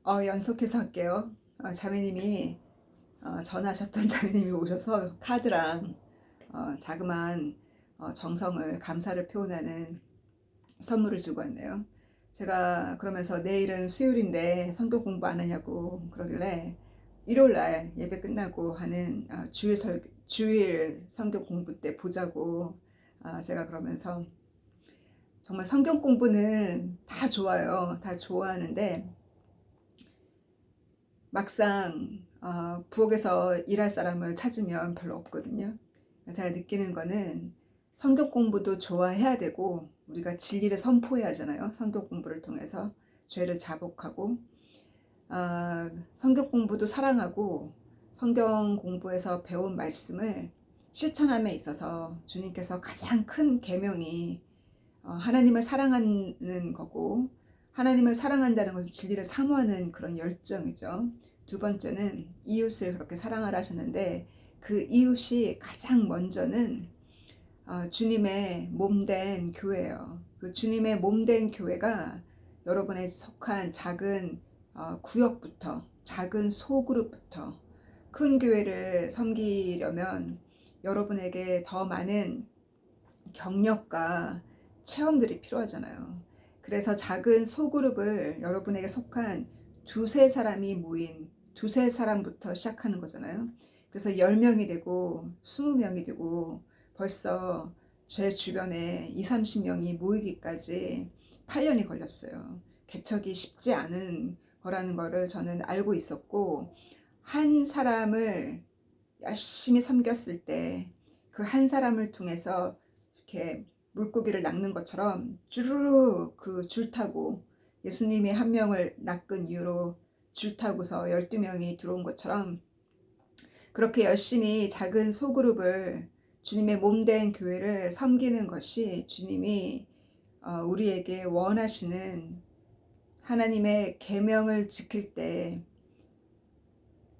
연속해서 할게요. 자매님이 전화하셨던 자매님이 오셔서 카드랑 자그마한 정성을 감사를 표현하는 선물을 주고 왔네요. 제가 그러면서 내일은 수요일인데 성경 공부 안 하냐고 그러길래 일요일 날 예배 끝나고 하는 주일 성경 공부 때 보자고 제가 그러면서 정말 성경 공부는 다 좋아요. 다 좋아하는데 막상 부엌에서 일할 사람을 찾으면 별로 없거든요. 제가 느끼는 거는 성경 공부도 좋아해야 되고 우리가 진리를 선포해야 하잖아요. 성경 공부를 통해서 죄를 자복하고 성경 공부도 사랑하고 성경 공부에서 배운 말씀을 실천함에 있어서 주님께서 가장 큰 계명이 하나님을 사랑하는 거고 하나님을 사랑한다는 것은 진리를 사모하는 그런 열정이죠. 두 번째는 이웃을 그렇게 사랑하라 하셨는데 그 이웃이 가장 먼저는 주님의 몸된 교회예요. 그 주님의 몸된 교회가 여러분의 속한 작은 구역부터 작은 소그룹부터 큰 교회를 섬기려면 여러분에게 더 많은 경력과 체험들이 필요하잖아요. 그래서 작은 소그룹을 여러분에게 속한 두세 사람이 모인 두세 사람부터 시작하는 거잖아요. 그래서 10명이 되고 20명이 되고 벌써 제 주변에 2, 30명이 모이기까지 8년이 걸렸어요. 개척이 쉽지 않은 거라는 거를 저는 알고 있었고 한 사람을 열심히 섬겼을 때 그 한 사람을 통해서 이렇게 물고기를 낚는 것처럼 주르르 그 줄 타고 예수님이 한 명을 낚은 이유로 줄 타고서 12명이 들어온 것처럼 그렇게 열심히 작은 소그룹을 주님의 몸된 교회를 섬기는 것이 주님이 우리에게 원하시는 하나님의 계명을 지킬 때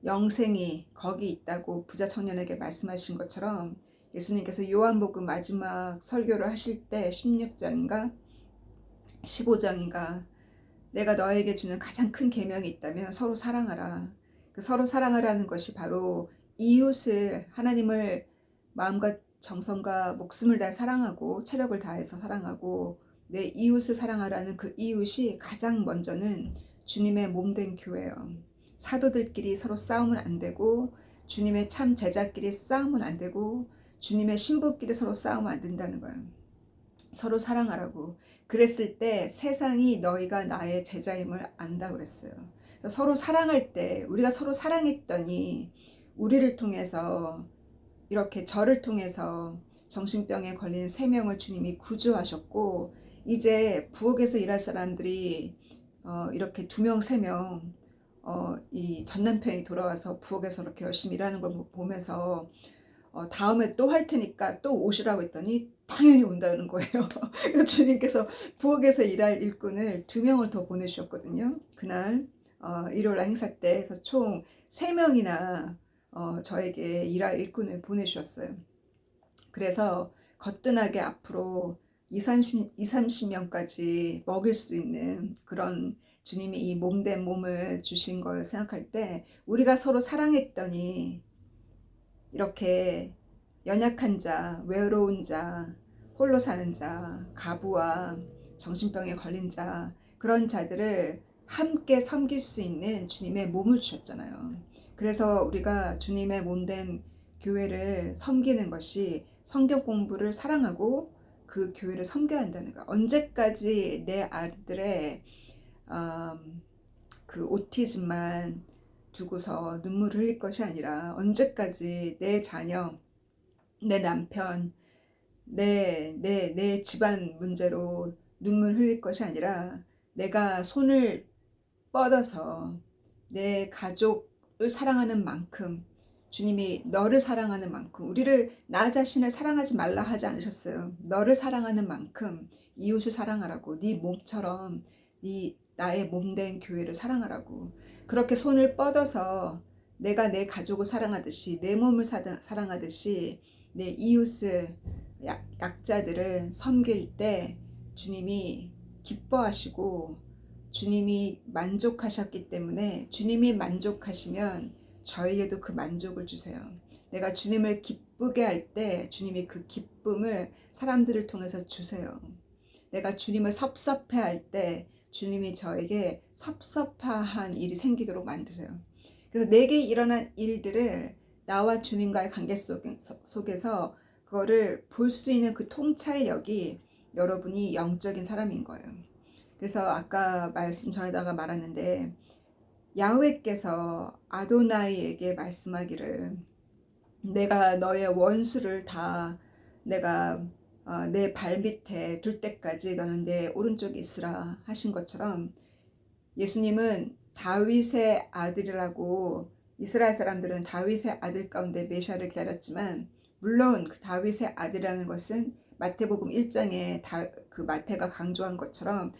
영생이 거기 있다고 부자 청년에게 말씀하신 것처럼 예수님께서 요한복음 마지막 설교를 하실 때 16장인가 15장인가 내가 너에게 주는 가장 큰 계명이 있다면 서로 사랑하라. 그 서로 사랑하라는 것이 바로 이웃을 하나님을 마음과 정성과 목숨을 다해 사랑하고 체력을 다해서 사랑하고 내 이웃을 사랑하라는 그 이웃이 가장 먼저는 주님의 몸된 교회예요. 사도들끼리 서로 싸우면 안 되고 주님의 참 제자끼리 싸우면 안 되고 주님의 신부끼리 서로 싸우면 안 된다는 거예요. 서로 사랑하라고. 그랬을 때 세상이 너희가 나의 제자임을 안다 그랬어요. 서로 사랑할 때 우리가 서로 사랑했더니 우리를 통해서 이렇게 저를 통해서 정신병에 걸린 3명을 주님이 구조하셨고 이제 부엌에서 일할 사람들이 이렇게 2명, 3명 이 전남편이 돌아와서 부엌에서 이렇게 열심히 일하는 걸 보면서 다음에 또 할 테니까 또 오시라고 했더니 당연히 온다는 거예요. 주님께서 부엌에서 일할 일꾼을 2명을 더 보내주셨거든요. 그날 일요일 행사 때 그래서 총 3명이나 저에게 일할 일꾼을 보내주셨어요. 그래서 거뜬하게 앞으로 30명까지 먹일 수 있는 그런 주님이 이 몸된 몸을 주신 걸 생각할 때 우리가 서로 사랑했더니 이렇게 연약한 자, 외로운 자, 홀로 사는 자, 가부와 정신병에 걸린 자, 그런 자들을 함께 섬길 수 있는 주님의 몸을 주셨잖아요. 그래서 우리가 주님의 몸된 교회를 섬기는 것이 성경 공부를 사랑하고 그 교회를 섬겨야 한다는 거야. 언제까지 내 아들의 그 오티즘만 두고서 눈물을 흘릴 것이 아니라 언제까지 내 자녀, 내 남편, 내 집안 문제로 눈물 흘릴 것이 아니라 내가 손을 뻗어서 내 가족을 사랑하는 만큼 주님이 너를 사랑하는 만큼 우리를 나 자신을 사랑하지 말라 하지 않으셨어요. 너를 사랑하는 만큼 이웃을 사랑하라고 네 몸처럼 네 나의 몸된 교회를 사랑하라고 그렇게 손을 뻗어서 내가 내 가족을 사랑하듯이 내 몸을 사랑하듯이 내 이웃을 약자들을 섬길 때 주님이 기뻐하시고 주님이 만족하셨기 때문에 주님이 만족하시면 저에게도 그 만족을 주세요. 내가 주님을 기쁘게 할 때 주님이 그 기쁨을 사람들을 통해서 주세요. 내가 주님을 섭섭해 할 때 주님이 저에게 섭섭한 일이 생기도록 만드세요. 그래서 내게 일어난 일들을 나와 주님과의 관계 속에서 그거를 볼 수 있는 그 통찰력이 여러분이 영적인 사람인 거예요. 그래서 아까 말씀 전에다가 말했는데 야훼께서 아도나이에게 말씀하기를 내가 너의 원수를 다 내가 내 발밑에 둘 때까지 너는 내 오른쪽에 있으라 하신 것처럼 예수님은 다윗의 아들이라고 이스라엘 사람들은 다윗의 아들 가운데 메시아를 기다렸지만 물론 그 다윗의 아들이라는 것은 마태복음 1장에 그 마태가 강조한 것처럼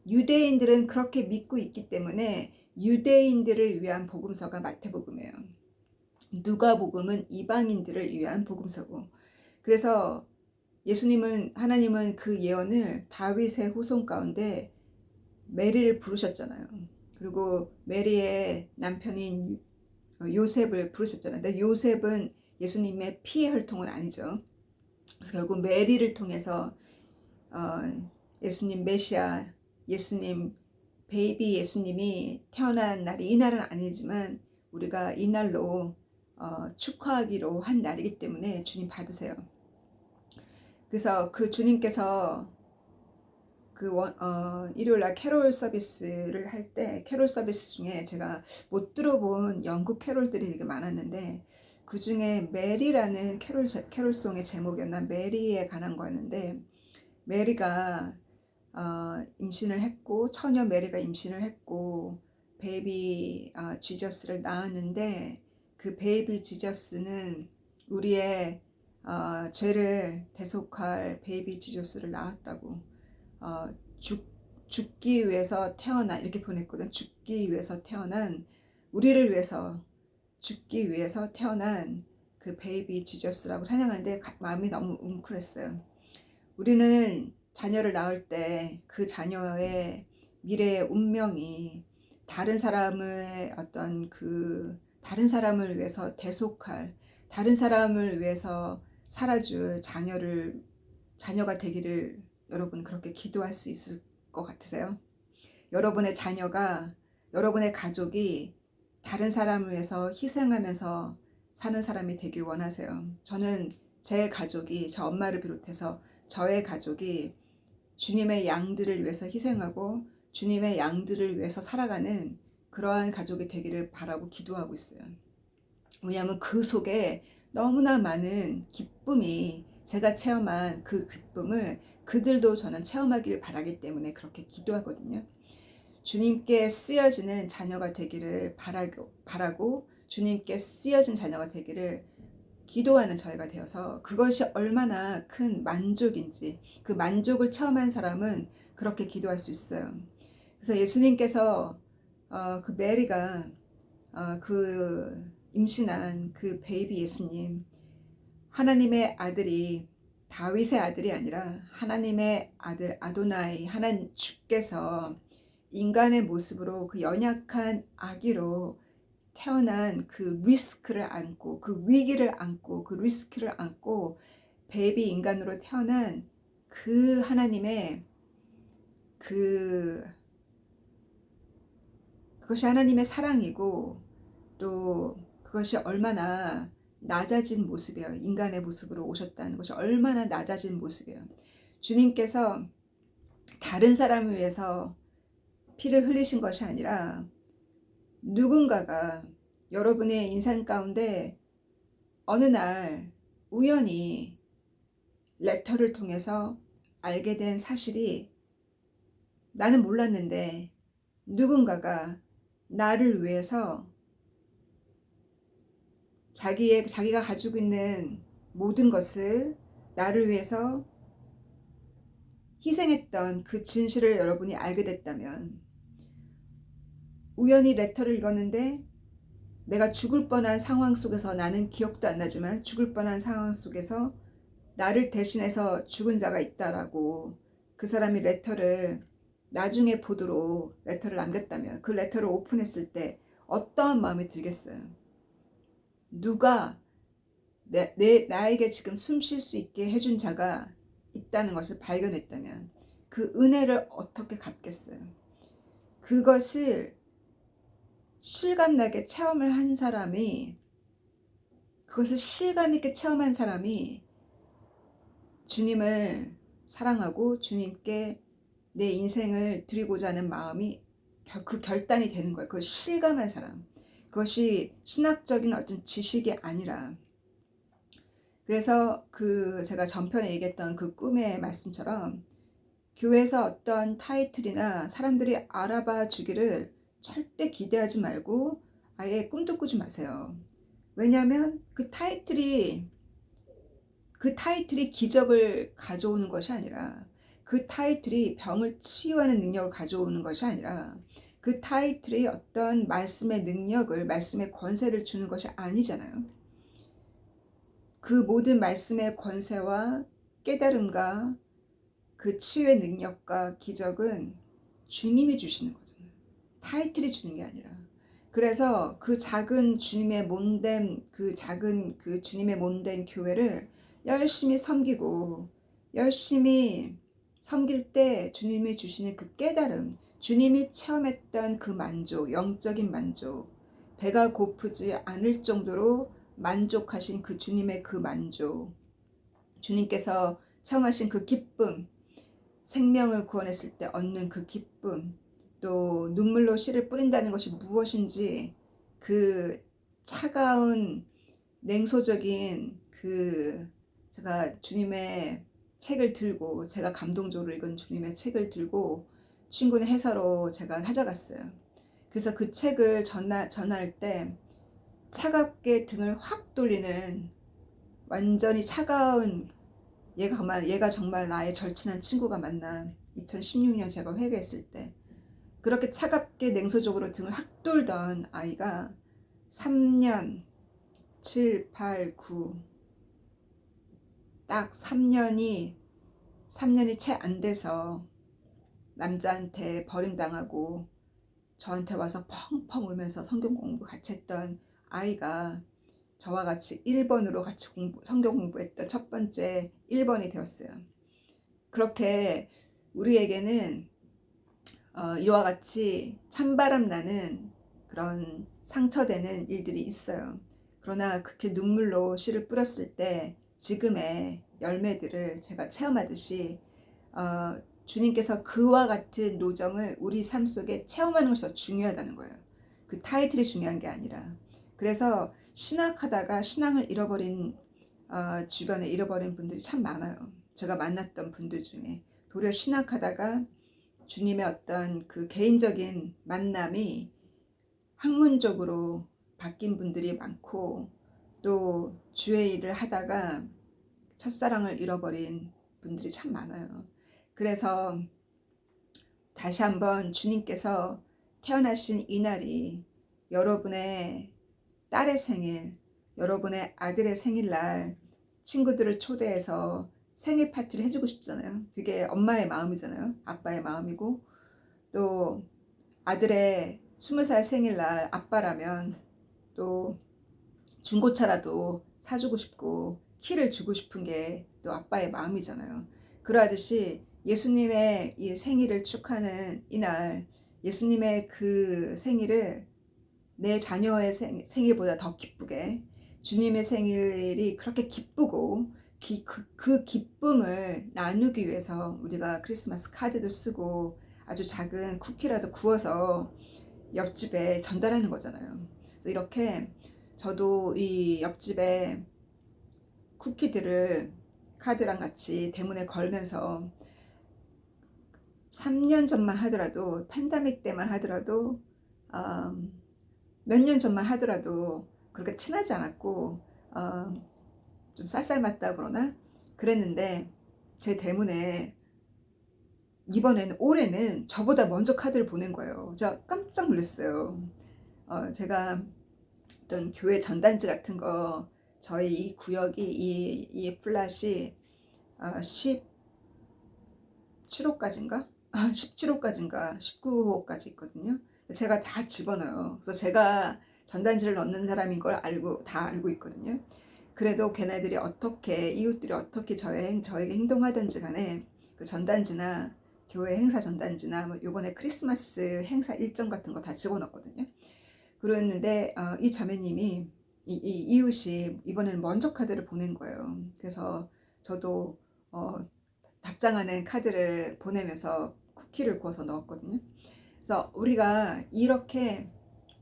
유대인들은 그렇게 믿고 있기 때문에 유대인들을 위한 복음서가 마태복음이에요. 누가복음은 이방인들을 위한 복음서고, 그래서 하나님은 그 예언을 다윗의 후손 가운데 메리를 부르셨잖아요. 그리고 메리의 남편인 요셉을 부르셨잖아요. 근데 요셉은 예수님의 피의 혈통은 아니죠. 그래서 결국 메리를 통해서 예수님 메시아, 예수님 베이비 예수님이 태어난 날이 이 날은 아니지만 우리가 이 날로 축하하기로 한 날이기 때문에 주님 받으세요. 그래서 그 주님께서 일요일날 캐롤 서비스를 할 때 캐롤 서비스 중에 제가 못 들어본 영국 캐롤들이 되게 많았는데 그 중에 메리라는 캐롤송의 제목이었나 메리에 관한 거였는데 메리가 임신을 했고 처녀 메리가 임신을 했고 베이비 지저스를 낳았는데 그 베이비 지저스는 우리의 죄를 대속할 베이비 지저스를 낳았다고 죽기 위해서 태어난 이렇게 보냈거든. 죽기 위해서 태어난 우리를 위해서 죽기 위해서 태어난 그 베이비 지저스라고 찬양하는데 마음이 너무 웅크랬어요. 우리는 자녀를 낳을 때 그 자녀의 미래의 운명이 다른 사람을 다른 사람을 위해서 대속할 다른 사람을 위해서 살아줄 자녀가 되기를 여러분 그렇게 기도할 수 있을 것 같으세요? 여러분의 자녀가 여러분의 가족이 다른 사람을 위해서 희생하면서 사는 사람이 되길 원하세요. 저는 제 가족이 저 엄마를 비롯해서 저의 가족이 주님의 양들을 위해서 희생하고 주님의 양들을 위해서 살아가는 그러한 가족이 되기를 바라고 기도하고 있어요. 왜냐하면 그 속에 너무나 많은 기쁨이 제가 체험한 그 기쁨을 그들도 저는 체험하길 바라기 때문에 그렇게 기도하거든요. 주님께 쓰여지는 자녀가 되기를 바라고 주님께 쓰여진 자녀가 되기를 기도하는 저희가 되어서 그것이 얼마나 큰 만족인지 그 만족을 체험한 사람은 그렇게 기도할 수 있어요. 그래서 예수님께서 그 메리가 그 임신한 그 베이비 예수님 하나님의 아들이 다윗의 아들이 아니라 하나님의 아들 아도나이 하나님 주께서 인간의 모습으로 그 연약한 아기로 태어난 그 리스크를 안고 그 위기를 안고 그 리스크를 안고 베이비 인간으로 태어난 그 하나님의 그것이 하나님의 사랑이고 또 그것이 얼마나 낮아진 모습이에요. 인간의 모습으로 오셨다는 것이 얼마나 낮아진 모습이에요. 주님께서 다른 사람을 위해서 피를 흘리신 것이 아니라 누군가가 여러분의 인생 가운데 어느 날 우연히 레터를 통해서 알게 된 사실이 나는 몰랐는데 누군가가 나를 위해서 자기가 가지고 있는 모든 것을 나를 위해서 희생했던 그 진실을 여러분이 알게 됐다면 우연히 레터를 읽었는데 내가 죽을 뻔한 상황 속에서 나는 기억도 안 나지만 죽을 뻔한 상황 속에서 나를 대신해서 죽은 자가 있다라고 그 사람이 레터를 나중에 보도록 레터를 남겼다면 그 레터를 오픈했을 때 어떠한 마음이 들겠어요? 누가 나에게 지금 숨 쉴 수 있게 해준 자가 있다는 것을 발견했다면 그 은혜를 어떻게 갚겠어요? 그것을 실감나게 체험을 한 사람이, 그것을 실감 있게 체험한 사람이 주님을 사랑하고 주님께 내 인생을 드리고자 하는 마음이 그 결단이 되는 거예요. 그걸 실감한 사람. 그것이 신학적인 어떤 지식이 아니라. 그래서 제가 전편에 얘기했던 그 꿈의 말씀처럼 교회에서 어떤 타이틀이나 사람들이 알아봐 주기를 절대 기대하지 말고 아예 꿈도 꾸지 마세요. 왜냐하면 그 타이틀이 기적을 가져오는 것이 아니라, 그 타이틀이 병을 치유하는 능력을 가져오는 것이 아니라, 그 타이틀이 어떤 말씀의 능력을, 말씀의 권세를 주는 것이 아니잖아요. 그 모든 말씀의 권세와 깨달음과 그 치유의 능력과 기적은 주님이 주시는 거잖아요. 타이틀이 주는 게 아니라. 그래서 그 작은 주님의 몸된 주님의 몸된 교회를 열심히 섬기고, 열심히 섬길 때 주님이 주시는 그 깨달음, 주님이 체험했던 그 만족, 영적인 만족, 배가 고프지 않을 정도로 만족하신 그 주님의 그 만족, 주님께서 체험하신 그 기쁨, 생명을 구원했을 때 얻는 그 기쁨, 또 눈물로 씨를 뿌린다는 것이 무엇인지 그 차가운 냉소적인 제가 주님의 책을 들고, 제가 감동적으로 읽은 주님의 책을 들고 친구네 회사로 제가 찾아갔어요. 그래서 그 책을 전할 때 차갑게 등을 확 돌리는 완전히 차가운, 얘가 정말 나의 절친한 친구가 맞나, 2016년 제가 회개했을 때 그렇게 차갑게 냉소적으로 등을 확 돌던 아이가 3년, 7, 8, 9, 딱 3년이 채 안 돼서 남자한테 버림당하고 저한테 와서 펑펑 울면서 성경 공부 같이 했던 아이가 저와 같이 1번으로 같이 성경 공부했던 첫 번째 1번이 되었어요. 그렇게 우리에게는 이와 같이 찬바람 나는 그런 상처되는 일들이 있어요. 그러나 그렇게 눈물로 씨를 뿌렸을 때 지금의 열매들을 제가 체험하듯이 주님께서 그와 같은 노정을 우리 삶 속에 체험하는 것이 더 중요하다는 거예요. 그 타이틀이 중요한 게 아니라. 그래서 신학하다가 신앙을 잃어버린, 주변에 잃어버린 분들이 참 많아요. 제가 만났던 분들 중에 도리어 신학하다가 주님의 어떤 그 개인적인 만남이 학문적으로 바뀐 분들이 많고, 또 주의 일을 하다가 첫사랑을 잃어버린 분들이 참 많아요. 그래서 다시 한번 주님께서 태어나신 이날이 여러분의 딸의 생일, 여러분의 아들의 생일날 친구들을 초대해서 생일 파티를 해주고 싶잖아요. 그게 엄마의 마음이잖아요. 아빠의 마음이고, 또 아들의 20살 생일날 아빠라면 또 중고차라도 사주고 싶고 키를 주고 싶은 게 또 아빠의 마음이잖아요. 그러하듯이 예수님의 이 생일을 축하하는 이날, 예수님의 그 생일을 내 자녀의 생일보다 더 기쁘게, 주님의 생일이 그렇게 기쁘고 그 기쁨을 나누기 위해서 우리가 크리스마스 카드도 쓰고 아주 작은 쿠키라도 구워서 옆집에 전달하는 거잖아요. 그래서 이렇게 저도 이 옆집에 쿠키들을 카드랑 같이 대문에 걸면서 3년 전만 하더라도, 팬데믹 때만 하더라도, 몇 년 전만 하더라도 그렇게 친하지 않았고 좀 쌀쌀맞다 그러나 그랬는데, 제 대문에 올해는 저보다 먼저 카드를 보낸 거예요. 제가 깜짝 놀랐어요. 제가 어떤 교회 전단지 같은 거, 저희 이 구역이 이 플랫이 17호까지인가? 17호까지인가 19호까지 있거든요. 제가 다 집어넣어요. 그래서 제가 전단지를 넣는 사람인 걸 다 알고 있거든요. 그래도 걔네들이 어떻게, 이웃들이 어떻게 저에게 행동하든지 간에 그 전단지나 교회 행사 전단지나 뭐 요번에 크리스마스 행사 일정 같은 거 다 집어넣었거든요. 그랬는데 이 자매님이 이 이웃이 이번에는 먼저 카드를 보낸 거예요. 그래서 저도 답장하는 카드를 보내면서 쿠키를 구워서 넣었거든요. 그래서 우리가 이렇게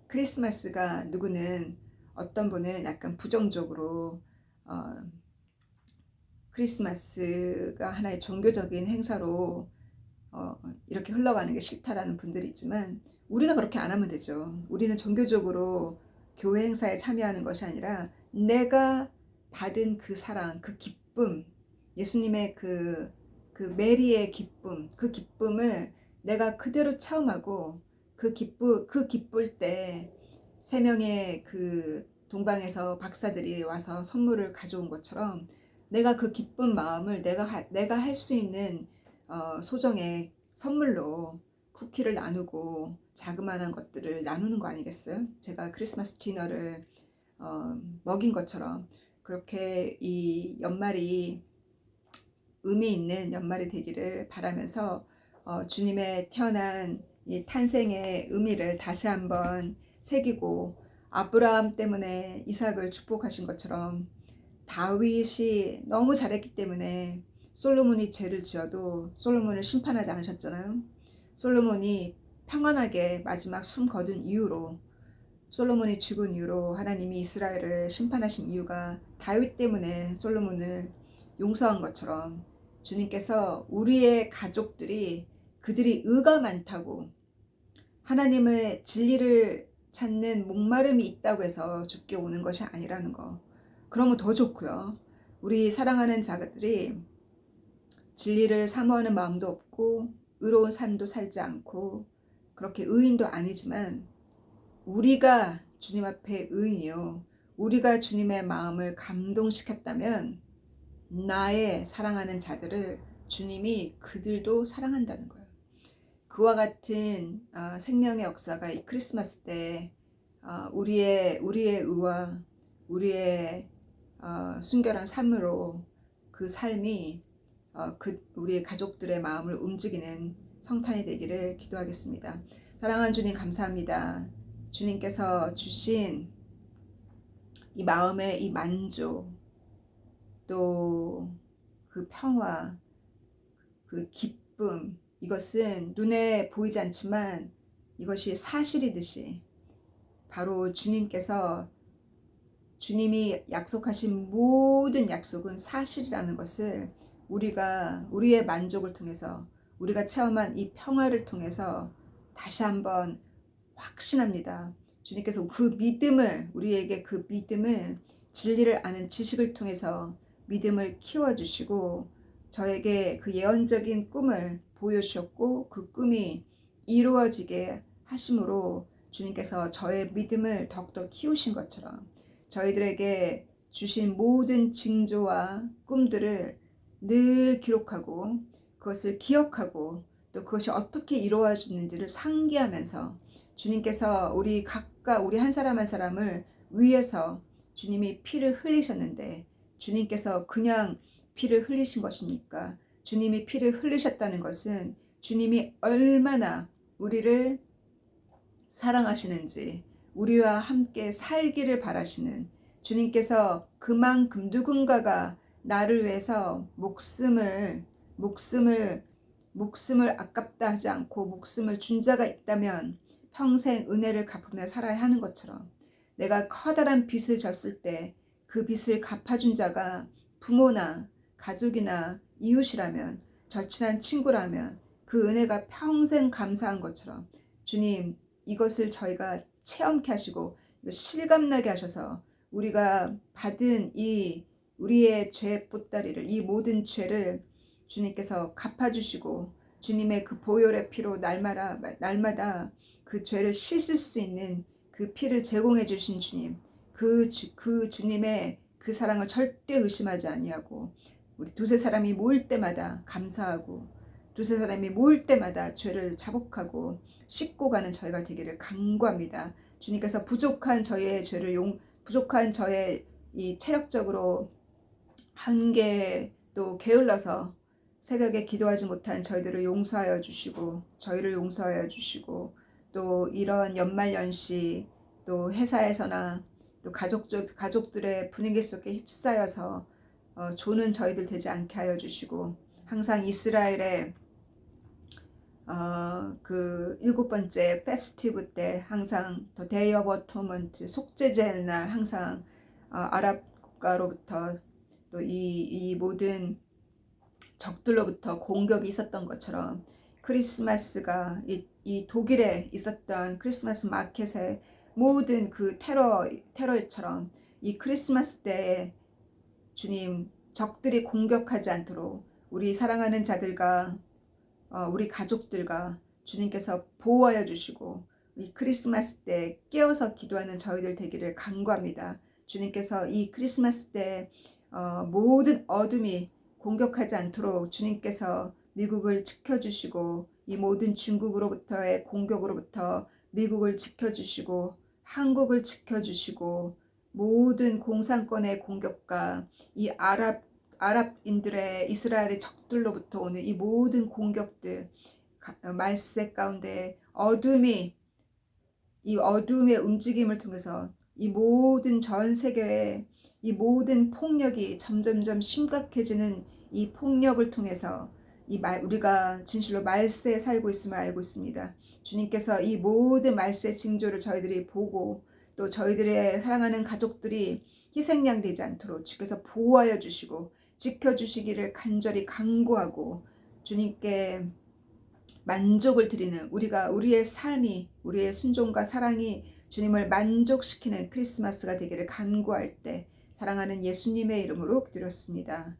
크리스마스가 누구는 어떤 분은 약간 부정적으로 어, 크리스마스가 하나의 종교적인 행사로 이렇게 흘러가는 게 싫다라는 분들이 있지만 우리가 그렇게 안 하면 되죠. 우리는 종교적으로 교회 행사에 참여하는 것이 아니라 내가 받은 그 사랑, 그 기쁨, 예수님의 그 메리의 기쁨, 그 기쁨을 내가 그대로 체험하고 그 기쁠 때 세 명의 그 동방에서 박사들이 와서 선물을 가져온 것처럼 내가 그 기쁜 마음을 내가 할 수 있는 소정의 선물로 쿠키를 나누고 자그마한 것들을 나누는 거 아니겠어요? 제가 크리스마스 디너를 먹인 것처럼 그렇게 이 연말이 의미 있는 연말이 되기를 바라면서 주님의 태어난 이 탄생의 의미를 다시 한번 새기고 아브라함 때문에 이삭을 축복하신 것처럼 다윗이 너무 잘했기 때문에 솔로몬이 죄를 지어도 솔로몬을 심판하지 않으셨잖아요. 솔로몬이 평안하게 마지막 숨 거둔 이유로 솔로몬이 죽은 이유로 하나님이 이스라엘을 심판하신 이유가 다윗 때문에 솔로몬을 용서한 것처럼 주님께서 우리의 가족들이 그들이 의가 많다고 하나님의 진리를 찾는 목마름이 있다고 해서 죽게 오는 것이 아니라는 거. 그러면 더 좋고요. 우리 사랑하는 자들이 진리를 사모하는 마음도 없고 의로운 삶도 살지 않고 그렇게 의인도 아니지만 우리가 주님 앞에 의인이요. 우리가 주님의 마음을 감동시켰다면 나의 사랑하는 자들을 주님이 그들도 사랑한다는 거예요. 그와 같은 생명의 역사가 이 크리스마스 때 우리의 의와 우리의 순결한 삶으로 그 삶이 우리의 가족들의 마음을 움직이는 성탄이 되기를 기도하겠습니다. 사랑하는 주님 감사합니다. 주님께서 주신 이 마음의 이 만족, 또 그 평화, 그 기쁨, 이것은 눈에 보이지 않지만 이것이 사실이듯이 바로 주님이 약속하신 모든 약속은 사실이라는 것을 우리의 만족을 통해서 우리가 체험한 이 평화를 통해서 다시 한번 확신합니다. 주님께서 우리에게 그 믿음을 진리를 아는 지식을 통해서 믿음을 키워주시고 저에게 그 예언적인 꿈을 보여주셨고 그 꿈이 이루어지게 하심으로 주님께서 저의 믿음을 더욱더 키우신 것처럼 저희들에게 주신 모든 징조와 꿈들을 늘 기록하고 그것을 기억하고 또 그것이 어떻게 이루어지는지를 상기하면서 주님께서 우리 한 사람 한 사람을 위해서 주님이 피를 흘리셨는데 주님께서 그냥 피를 흘리신 것입니까? 주님이 피를 흘리셨다는 것은 주님이 얼마나 우리를 사랑하시는지 우리와 함께 살기를 바라시는 주님께서 그만큼 누군가가 나를 위해서 목숨을 아깝다 하지 않고 목숨을 준 자가 있다면 평생 은혜를 갚으며 살아야 하는 것처럼 내가 커다란 빚을 졌을 때 그 빚을 갚아준 자가 부모나 가족이나 이웃이라면 절친한 친구라면 그 은혜가 평생 감사한 것처럼 주님 이것을 저희가 체험케 하시고 실감나게 하셔서 우리가 받은 우리의 죄 보따리를 이 모든 죄를 주님께서 갚아주시고 주님의 그 보혈의 피로 날마다 그 죄를 씻을 수 있는 그 피를 제공해 주신 주님 그 주님의 그 사랑을 절대 의심하지 아니하고 우리 두세 사람이 모일 때마다 감사하고 두세 사람이 모일 때마다 죄를 자복하고 씻고 가는 저희가 되기를 간구합니다. 주님께서 부족한 저의 죄를 부족한 저의 이 체력적으로 한계 또 게을러서 새벽에 기도하지 못한 저희들을 용서하여 주시고 저희를 용서하여 주시고 또 이런 연말연시 또 회사에서나 또 가족들의 분위기 속에 휩싸여서 조는 저희들 되지 않게 하여 주시고 항상 이스라엘의 그 7번째 페스티브 때 항상 더 데이 오브 어토먼트 속죄제 날 항상 아랍 국가로부터 또 이 모든 적들로부터 공격이 있었던 것처럼 크리스마스가 이 독일에 있었던 크리스마스 마켓의 모든 그 테러처럼 이 크리스마스 때에 주님 적들이 공격하지 않도록 우리 사랑하는 자들과 우리 가족들과 주님께서 보호하여 주시고 이 크리스마스 때 깨어서 기도하는 저희들 되기를 간구합니다. 주님께서 이 크리스마스 때 모든 어둠이 공격하지 않도록 주님께서 미국을 지켜주시고 이 모든 중국으로부터의 공격으로부터 미국을 지켜주시고 한국을 지켜주시고 모든 공산권의 공격과 이 아랍인들의 이스라엘의 적들로부터 오는 이 모든 공격들 말세 가운데 이 어둠의 움직임을 통해서 이 모든 전 세계의 이 모든 폭력이 점점점 심각해지는 이 폭력을 통해서 우리가 진실로 말세에 살고 있음을 알고 있습니다. 주님께서 이 모든 말세 징조를 저희들이 보고 또 저희들의 사랑하는 가족들이 희생양 되지 않도록 주께서 보호하여 주시고 지켜주시기를 간절히 간구하고 주님께 만족을 드리는 우리의 삶이 우리의 순종과 사랑이 주님을 만족시키는 크리스마스가 되기를 간구할 때 사랑하는 예수님의 이름으로 드렸습니다.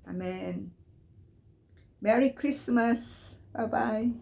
아멘. 메리 크리스마스. 바이바이.